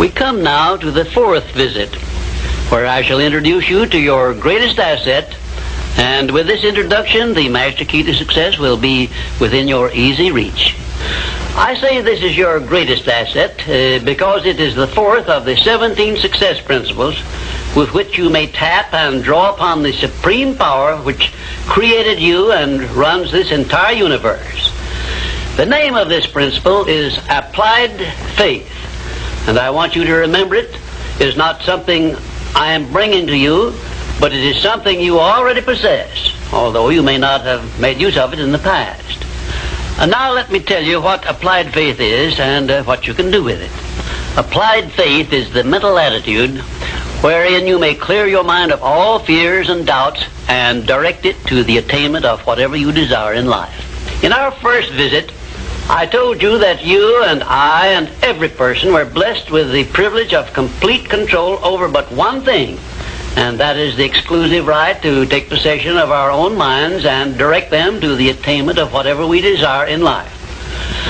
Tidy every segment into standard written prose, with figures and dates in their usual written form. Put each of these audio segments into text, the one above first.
We come now to the fourth visit, where I shall introduce you to your greatest asset, and with this introduction, the master key to success will be within your easy reach. I say this is your greatest asset because it is the fourth of the 17 success principles with which you may tap and draw upon the supreme power which created you and runs this entire universe. The name of this principle is applied faith, and I want you to remember it is not something I am bringing to you, but it is something you already possess, although you may not have made use of it in the past. And now let me tell you what applied faith is and what you can do with it. Applied faith is the mental attitude wherein you may clear your mind of all fears and doubts and direct it to the attainment of whatever you desire in life. In our first visit, I told you that you and I and every person were blessed with the privilege of complete control over but one thing, and that is the exclusive right to take possession of our own minds and direct them to the attainment of whatever we desire in life.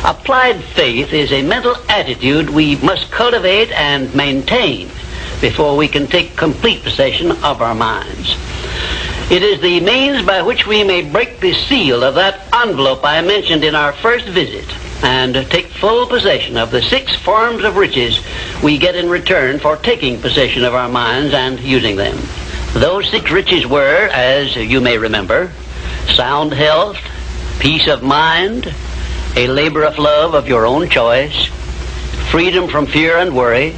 Applied faith is a mental attitude we must cultivate and maintain before we can take complete possession of our minds. It is the means by which we may break the seal of that envelope I mentioned in our first visit and take full possession of the 6 forms of riches we get in return for taking possession of our minds and using them. Those 6 riches were, as you may remember, sound health, peace of mind, a labor of love of your own choice, freedom from fear and worry,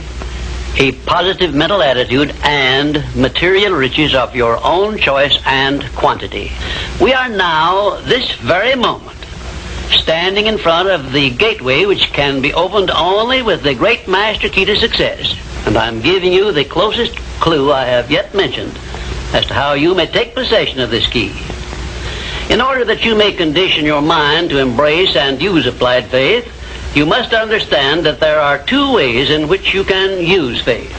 a positive mental attitude, and material riches of your own choice and quantity. We are now, this very moment, standing in front of the gateway which can be opened only with the great master key to success. And I'm giving you the closest clue I have yet mentioned as to how you may take possession of this key. In order that you may condition your mind to embrace and use applied faith, you must understand that there are 2 ways in which you can use faith.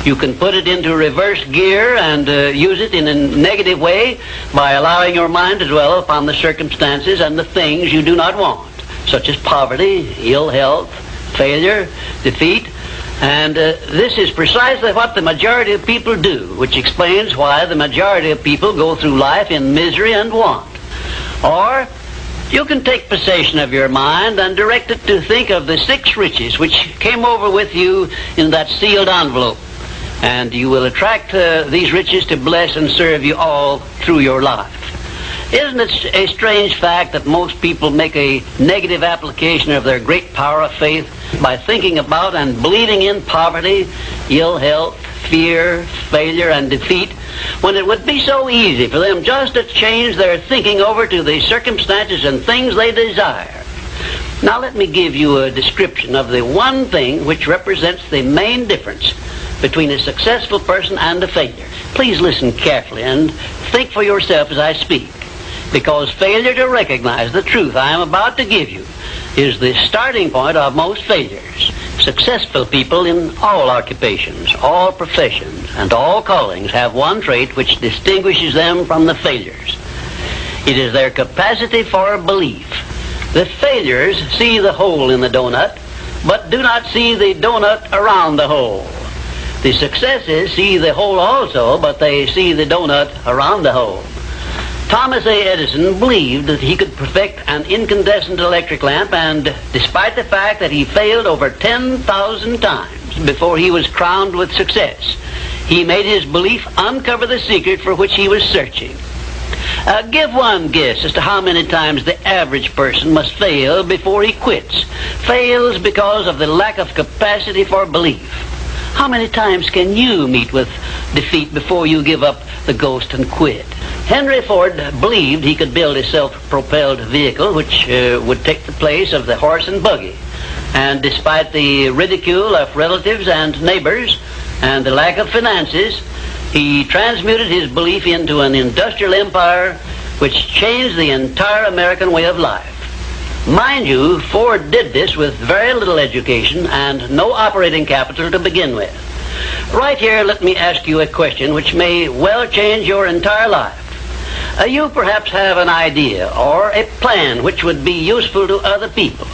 You can put it into reverse gear and use it in a negative way by allowing your mind to dwell upon the circumstances and the things you do not want, such as poverty, ill health, failure, defeat. And this is precisely what the majority of people do, which explains why the majority of people go through life in misery and want. Or you can take possession of your mind and direct it to think of the 6 riches which came over with you in that sealed envelope. And you will attract these riches to bless and serve you all through your life. Isn't it a strange fact that most people make a negative application of their great power of faith by thinking about and believing in poverty, ill health, fear, failure, and defeat, when it would be so easy for them just to change their thinking over to the circumstances and things they desire? Now let me give you a description of the one thing which represents the main difference between a successful person and a failure. Please listen carefully and think for yourself as I speak, because failure to recognize the truth I am about to give you is the starting point of most failures. Successful people in all occupations, all professions, and all callings have one trait which distinguishes them from the failures. It is their capacity for belief. The failures see the hole in the donut, but do not see the donut around the hole. The successes see the hole also, but they see the donut around the hole. Thomas A. Edison believed that he could perfect an incandescent electric lamp, and despite the fact that he failed over 10,000 times before he was crowned with success, he made his belief uncover the secret for which he was searching. Give one guess as to how many times the average person must fail before he quits. Fails because of the lack of capacity for belief. How many times can you meet with defeat before you give up the ghost and quit? Henry Ford believed he could build a self-propelled vehicle which would take the place of the horse and buggy. And despite the ridicule of relatives and neighbors and the lack of finances, he transmuted his belief into an industrial empire which changed the entire American way of life. Mind you, Ford did this with very little education and no operating capital to begin with. Right here, let me ask you a question which may well change your entire life. You perhaps have an idea or a plan which would be useful to other people.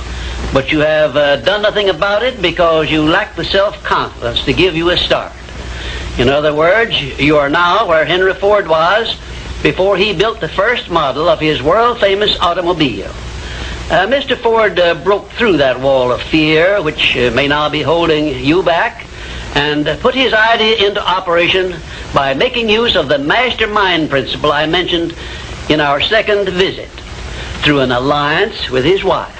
but you have done nothing about it because you lack the self-confidence to give you a start. In other words, you are now where Henry Ford was before he built the first model of his world-famous automobile. Mr. Ford broke through that wall of fear, which may now be holding you back, and put his idea into operation by making use of the mastermind principle I mentioned in our second visit, through an alliance with his wife.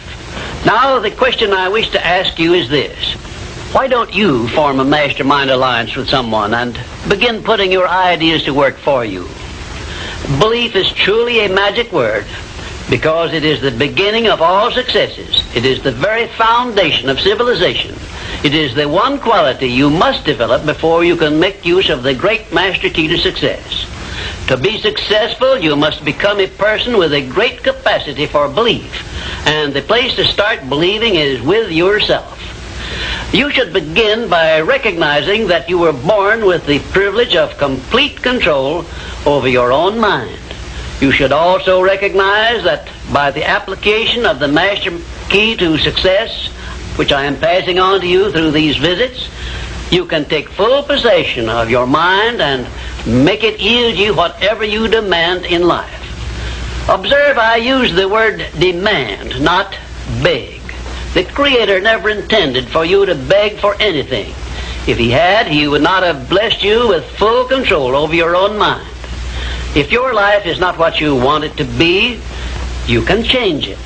Now, the question I wish to ask you is this. Why don't you form a mastermind alliance with someone and begin putting your ideas to work for you? Belief is truly a magic word because it is the beginning of all successes. It is the very foundation of civilization. It is the one quality you must develop before you can make use of the great master key to success. To be successful, you must become a person with a great capacity for belief. And the place to start believing is with yourself. You should begin by recognizing that you were born with the privilege of complete control over your own mind. You should also recognize that by the application of the master key to success, which I am passing on to you through these visits, you can take full possession of your mind and make it yield you whatever you demand in life. Observe, I use the word demand, not beg. The Creator never intended for you to beg for anything. If He had, He would not have blessed you with full control over your own mind. If your life is not what you want it to be, you can change it.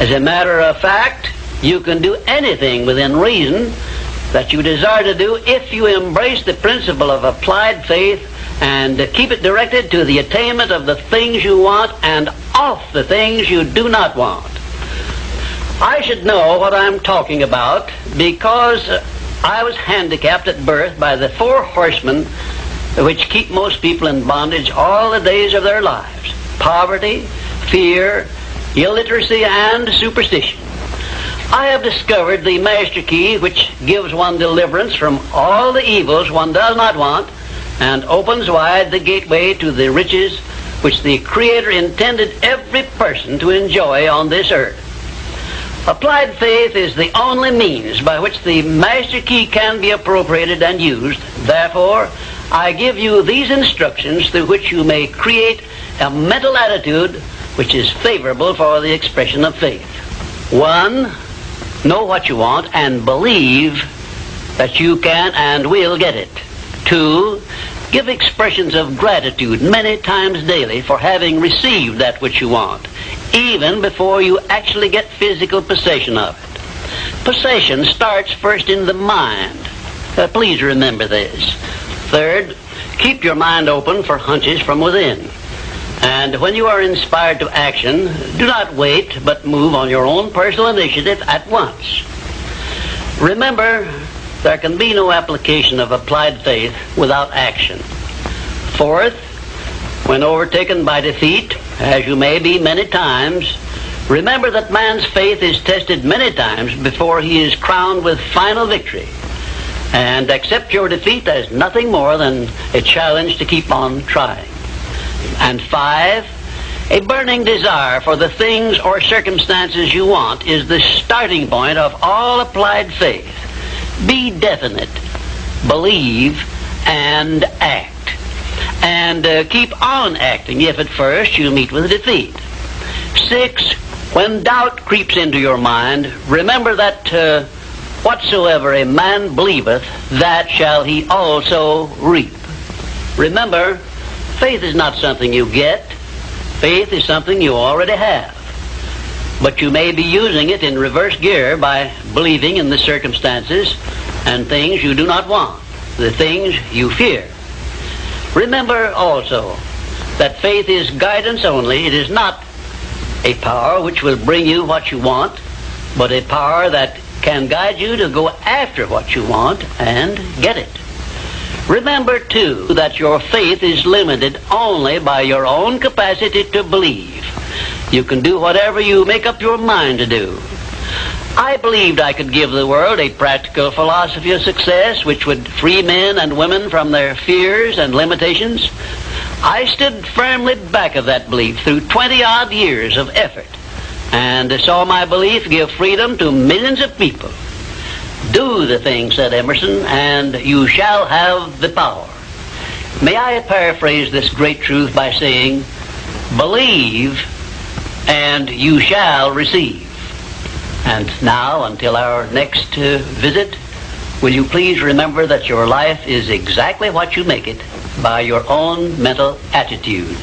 As a matter of fact, you can do anything within reason that you desire to do if you embrace the principle of applied faith and keep it directed to the attainment of the things you want and off the things you do not want. I should know what I'm talking about because I was handicapped at birth by the four horsemen which keep most people in bondage all the days of their lives: poverty, fear, illiteracy, and superstition. I have discovered the master key which gives one deliverance from all the evils one does not want and opens wide the gateway to the riches which the Creator intended every person to enjoy on this earth. Applied faith is the only means by which the master key can be appropriated and used. Therefore, I give you these instructions through which you may create a mental attitude which is favorable for the expression of faith. 1. Know what you want and believe that you can and will get it. 2. Give expressions of gratitude many times daily for having received that which you want, even before you actually get physical possession of it. Possession starts first in the mind. Please remember this. 3rd, keep your mind open for hunches from within. And when you are inspired to action, do not wait, but move on your own personal initiative at once. Remember, there can be no application of applied faith without action. 4th, when overtaken by defeat, as you may be many times, remember that man's faith is tested many times before he is crowned with final victory. And accept your defeat as nothing more than a challenge to keep on trying. And 5, a burning desire for the things or circumstances you want is the starting point of all applied faith. Be definite, believe, and act. And keep on acting if at first you meet with defeat. 6, when doubt creeps into your mind, remember that whatsoever a man believeth, that shall he also reap. Remember, faith is not something you get. Faith is something you already have. But you may be using it in reverse gear by believing in the circumstances and things you do not want, the things you fear. Remember also that faith is guidance only. It is not a power which will bring you what you want, but a power that can guide you to go after what you want and get it. Remember, too, that your faith is limited only by your own capacity to believe. You can do whatever you make up your mind to do. I believed I could give the world a practical philosophy of success which would free men and women from their fears and limitations. I stood firmly back of that belief through 20-odd years of effort. And so my belief give freedom to millions of people. Do the thing, said Emerson, and you shall have the power. May I paraphrase this great truth by saying, believe and you shall receive. And now, until our next visit, will you please remember that your life is exactly what you make it by your own mental attitude.